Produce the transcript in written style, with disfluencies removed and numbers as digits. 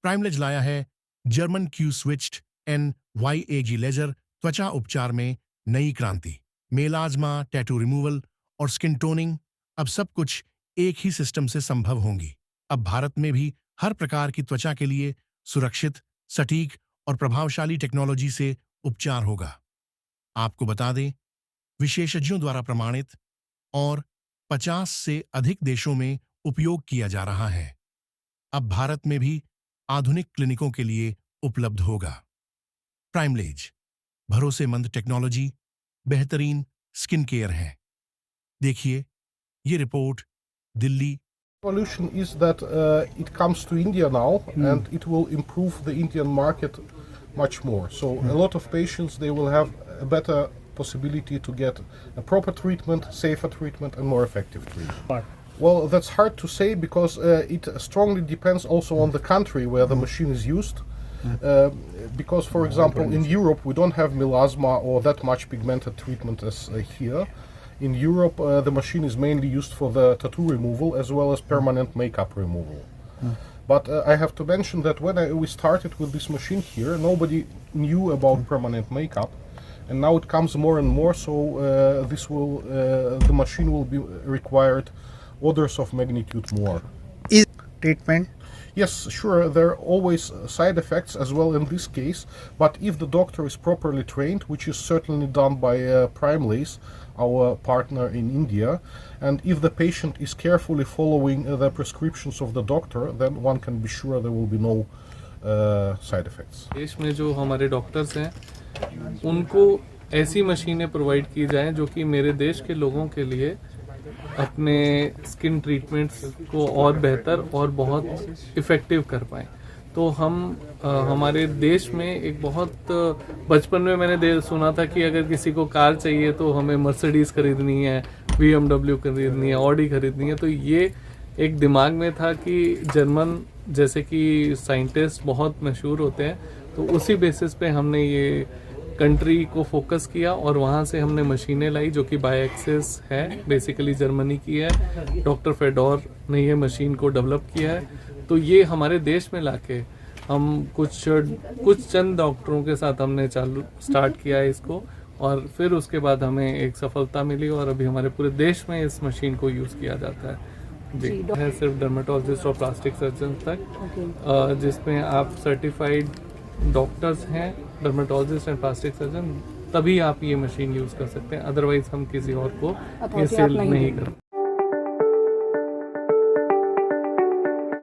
प्राइमलेज लाया है German Q switched NYAG laser त्वचा उपचार में नई क्रांति। मेलाज्मा, टैटू रिमूवल और स्किन टोनिंग अब सब कुछ एक ही सिस्टम से संभव होंगी। अब भारत में भी हर प्रकार की त्वचा के लिए सुरक्षित, सटीक और प्रभावशाली टेक्नोलॉजी से उपचार होगा। आपको बता दें, विशेषज्ञों द्वारा प्रमाणित और 50 से अधिक देशों में उपयोग किया जा रहा है। अब भारत में भी आधुनिक क्लिनिकों के लिए उपलब्ध होगा। प्राइमलेज भरोसेमंद टेक्नोलॉजी, बेहतरीन स्किन केयर है। देखिए ये report Delhi. Evolution is that it comes to India now, and it will improve the Indian market much more. So a lot of patients, they will have a better possibility to get a proper treatment, safer treatment, and more effective treatment. Well, that's hard to say because it strongly depends also on the country where the machine is used. Because, for example, in Europe we don't have melasma or that much pigmented treatment as here. In Europe, the machine is mainly used for the tattoo removal as well as permanent makeup removal. But I have to mention that when we started with this machine here, nobody knew about permanent makeup, and now it comes more and more. So the machine will be required orders of magnitude more. Is treatment? Yes, sure, there are always side effects as well in this case, but if the doctor is properly trained, which is certainly done by Primelace, our partner in India, and if the patient is carefully following the prescriptions of the doctor, then one can be sure there will be no side effects. देश में जो हमारे doctors हैं उनको ऐसी मशीनें provide की जाएं जो कि मेरे देश के लोगों के लिए अपने स्किन ट्रीटमेंट्स को और बेहतर और बहुत इफ़ेक्टिव कर पाएँ। तो हम हमारे देश में एक बहुत बचपन में मैंने सुना था कि अगर किसी को कार चाहिए तो हमें मर्सिडीज़ खरीदनी है, BMW खरीदनी है, ऑडी खरीदनी है। तो ये एक दिमाग में था कि जर्मन जैसे कि साइंटिस्ट बहुत मशहूर होते हैं, तो उसी बेसिस पे हमने ये कंट्री को फोकस किया और वहाँ से हमने मशीनें लाई जो कि बायोएक्सिस है, बेसिकली जर्मनी की है। डॉक्टर फेडोर ने ये मशीन को डेवलप किया है। तो ये हमारे देश में लाके हम कुछ चंद डॉक्टरों के साथ हमने स्टार्ट किया है इसको, और फिर उसके बाद हमें एक सफलता मिली और अभी हमारे पूरे देश में इस मशीन को यूज़ किया जाता है। जी है सिर्फ डर्मेटोलॉजिस्ट और प्लास्टिक सर्जन तक, जिसमें आप सर्टिफाइड डॉक्टर्स हैं, डर्मेटोलॉजिस्ट एंड प्लास्टिक सर्जन, तभी आप ये मशीन यूज़ कर सकते हैं। अदरवाइज हम किसी और को ये सेल नहीं करते।